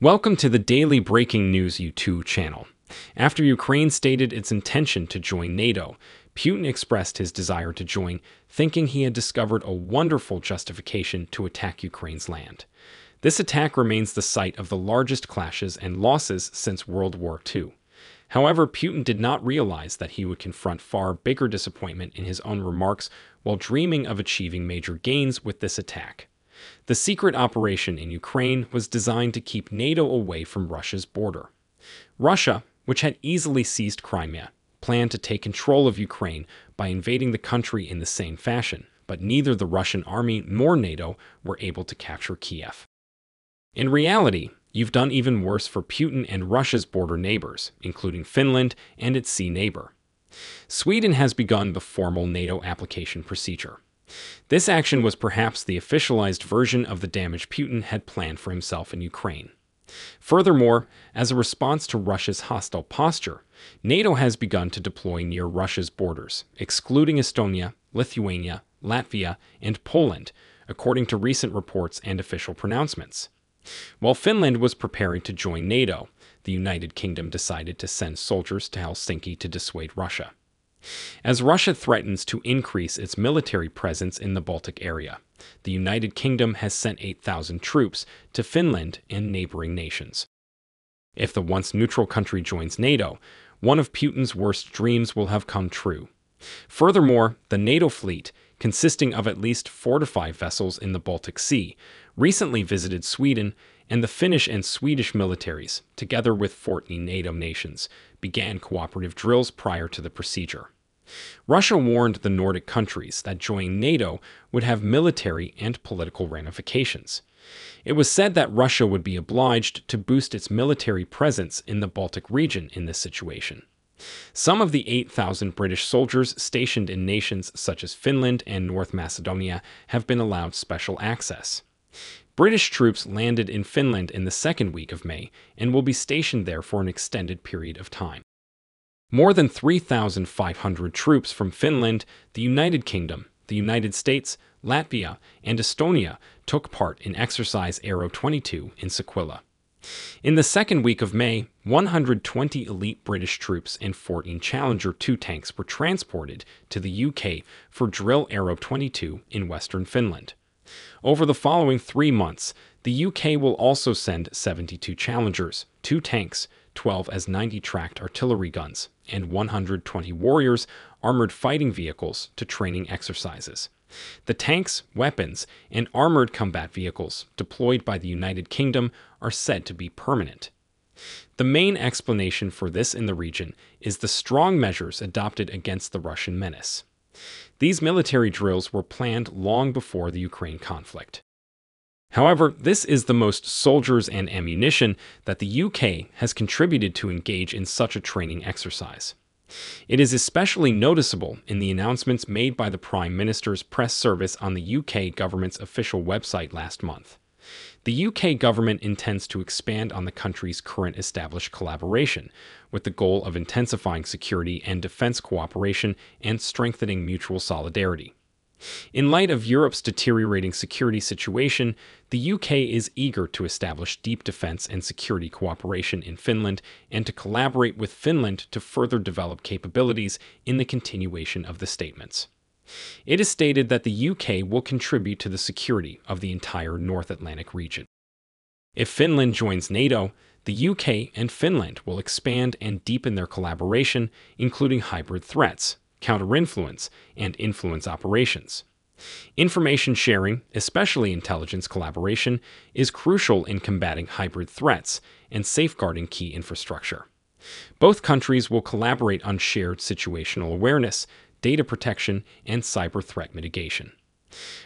Welcome to the Daily Breaking News YouTube channel. After Ukraine stated its intention to join NATO, Putin expressed his desire to join, thinking he had discovered a wonderful justification to attack Ukraine's land. This attack remains the site of the largest clashes and losses since World War II. However, Putin did not realize that he would confront far bigger disappointment in his own remarks while dreaming of achieving major gains with this attack. The secret operation in Ukraine was designed to keep NATO away from Russia's border. Russia, which had easily seized Crimea, planned to take control of Ukraine by invading the country in the same fashion, but neither the Russian army nor NATO were able to capture Kiev. In reality, you've done even worse for Putin and Russia's border neighbors, including Finland and its sea neighbor. Sweden has begun the formal NATO application procedure. This action was perhaps the officialized version of the damage Putin had planned for himself in Ukraine. Furthermore, as a response to Russia's hostile posture, NATO has begun to deploy near Russia's borders, excluding Estonia, Lithuania, Latvia, and Poland, according to recent reports and official pronouncements. While Finland was preparing to join NATO, the United Kingdom decided to send soldiers to Helsinki to dissuade Russia. As Russia threatens to increase its military presence in the Baltic area, the United Kingdom has sent 8,000 troops to Finland and neighboring nations. If the once neutral country joins NATO, one of Putin's worst dreams will have come true. Furthermore, the NATO fleet, consisting of at least 4 to 5 vessels in the Baltic Sea, recently visited Sweden, and the Finnish and Swedish militaries, together with 14 NATO nations, began cooperative drills prior to the procedure. Russia warned the Nordic countries that joining NATO would have military and political ramifications. It was said that Russia would be obliged to boost its military presence in the Baltic region in this situation. Some of the 8,000 British soldiers stationed in nations such as Finland and North Macedonia have been allowed special access. British troops landed in Finland in the second week of May and will be stationed there for an extended period of time. More than 3,500 troops from Finland, the United Kingdom, the United States, Latvia, and Estonia took part in Exercise Arrow 22 in Sequila. In the second week of May, 120 elite British troops and 14 Challenger 2 tanks were transported to the UK for Drill Arrow 22 in western Finland. Over the following 3 months, the UK will also send 72 Challengers, 2 tanks, 12 as-90 tracked artillery guns, and 120 Warriors armored fighting vehicles to training exercises. The tanks, weapons, and armored combat vehicles deployed by the United Kingdom are said to be permanent. The main explanation for this in the region is the strong measures adopted against the Russian menace. These military drills were planned long before the Ukraine conflict. However, this is the most soldiers and ammunition that the UK has contributed to engage in such a training exercise. It is especially noticeable in the announcements made by the Prime Minister's press service on the UK government's official website last month. The UK government intends to expand on the country's current established collaboration, with the goal of intensifying security and defense cooperation and strengthening mutual solidarity. In light of Europe's deteriorating security situation, the UK is eager to establish deep defense and security cooperation in Finland and to collaborate with Finland to further develop capabilities in the continuation of the statements. It is stated that the UK will contribute to the security of the entire North Atlantic region. If Finland joins NATO, the UK and Finland will expand and deepen their collaboration, including hybrid threats, counter-influence, and influence operations. Information sharing, especially intelligence collaboration, is crucial in combating hybrid threats and safeguarding key infrastructure. Both countries will collaborate on shared situational awareness, data protection, and cyber threat mitigation.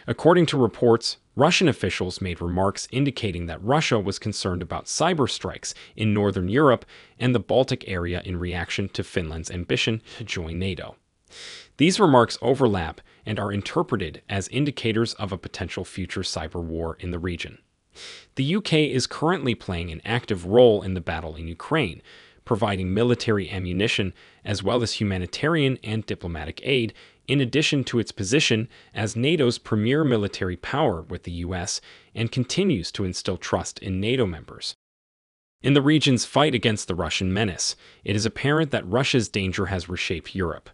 According to reports, Russian officials made remarks indicating that Russia was concerned about cyber strikes in Northern Europe and the Baltic area in reaction to Finland's ambition to join NATO. These remarks overlap and are interpreted as indicators of a potential future cyber war in the region. The UK is currently playing an active role in the battle in Ukraine, providing military ammunition as well as humanitarian and diplomatic aid, in addition to its position as NATO's premier military power with the US, and continues to instill trust in NATO members. In the region's fight against the Russian menace, it is apparent that Russia's danger has reshaped Europe.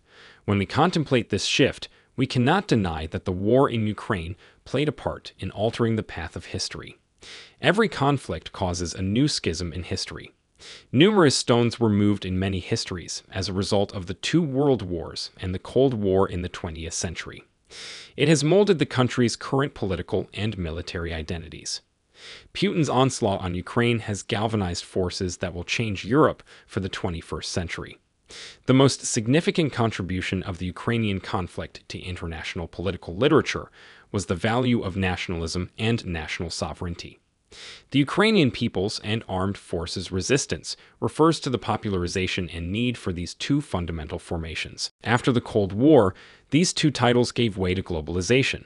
When we contemplate this shift, we cannot deny that the war in Ukraine played a part in altering the path of history. Every conflict causes a new schism in history. Numerous stones were moved in many histories as a result of the two world wars and the Cold War in the 20th century. It has molded the country's current political and military identities. Putin's onslaught on Ukraine has galvanized forces that will change Europe for the 21st century. The most significant contribution of the Ukrainian conflict to international political literature was the value of nationalism and national sovereignty. The Ukrainian people's and armed forces' resistance refers to the popularization and need for these two fundamental formations. After the Cold War, these two titles gave way to globalization.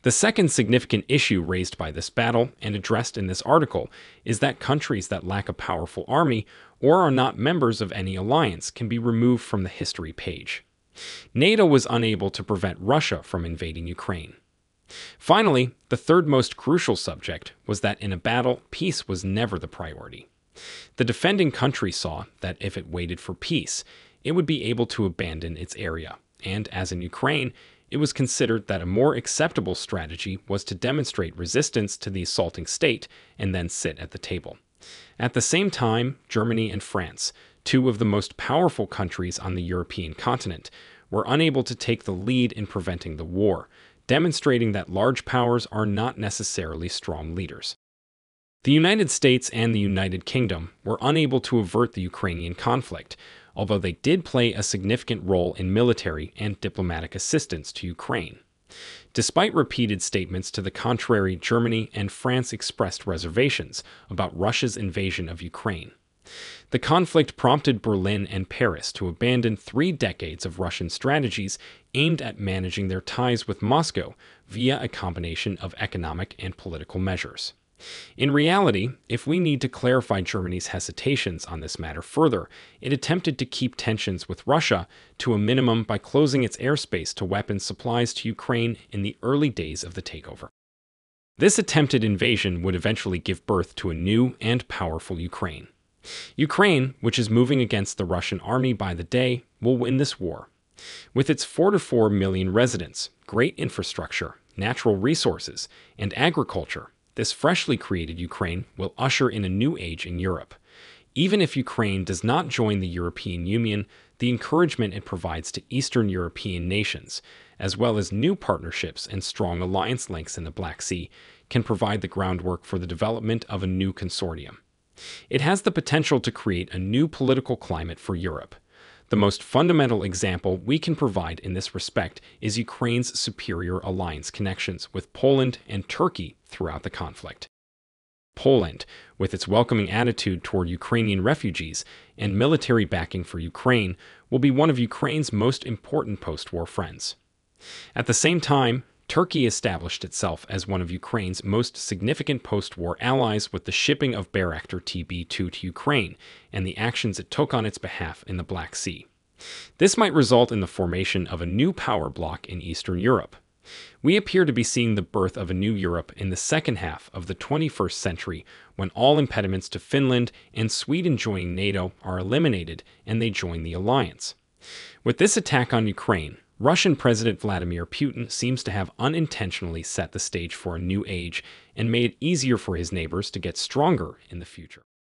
The second significant issue raised by this battle and addressed in this article is that countries that lack a powerful army or are not members of any alliance can be removed from the history page. NATO was unable to prevent Russia from invading Ukraine. Finally, the third most crucial subject was that in a battle, peace was never the priority. The defending country saw that if it waited for peace, it would be able to abandon its area, and as in Ukraine, it was considered that a more acceptable strategy was to demonstrate resistance to the assaulting state and then sit at the table. At the same time, Germany and France, two of the most powerful countries on the European continent, were unable to take the lead in preventing the war, demonstrating that large powers are not necessarily strong leaders. The United States and the United Kingdom were unable to avert the Ukrainian conflict, although they did play a significant role in military and diplomatic assistance to Ukraine. Despite repeated statements to the contrary, Germany and France expressed reservations about Russia's invasion of Ukraine. The conflict prompted Berlin and Paris to abandon 3 decades of Russian strategies aimed at managing their ties with Moscow via a combination of economic and political measures. In reality, if we need to clarify Germany's hesitations on this matter further, it attempted to keep tensions with Russia to a minimum by closing its airspace to weapons supplies to Ukraine in the early days of the takeover. This attempted invasion would eventually give birth to a new and powerful Ukraine. Ukraine, which is moving against the Russian army by the day, will win this war. With its 4 to 4 million residents, great infrastructure, natural resources, and agriculture, this freshly created Ukraine will usher in a new age in Europe. Even if Ukraine does not join the European Union, the encouragement it provides to Eastern European nations, as well as new partnerships and strong alliance links in the Black Sea, can provide the groundwork for the development of a new consortium. It has the potential to create a new political climate for Europe. The most fundamental example we can provide in this respect is Ukraine's superior alliance connections with Poland and Turkey throughout the conflict. Poland, with its welcoming attitude toward Ukrainian refugees and military backing for Ukraine, will be one of Ukraine's most important post-war friends. At the same time, Turkey established itself as one of Ukraine's most significant post-war allies with the shipping of Bayraktar TB2 to Ukraine and the actions it took on its behalf in the Black Sea. This might result in the formation of a new power bloc in Eastern Europe. We appear to be seeing the birth of a new Europe in the second half of the 21st century when all impediments to Finland and Sweden joining NATO are eliminated and they join the alliance. With this attack on Ukraine, Russian President Vladimir Putin seems to have unintentionally set the stage for a new age and made it easier for his neighbors to get stronger in the future.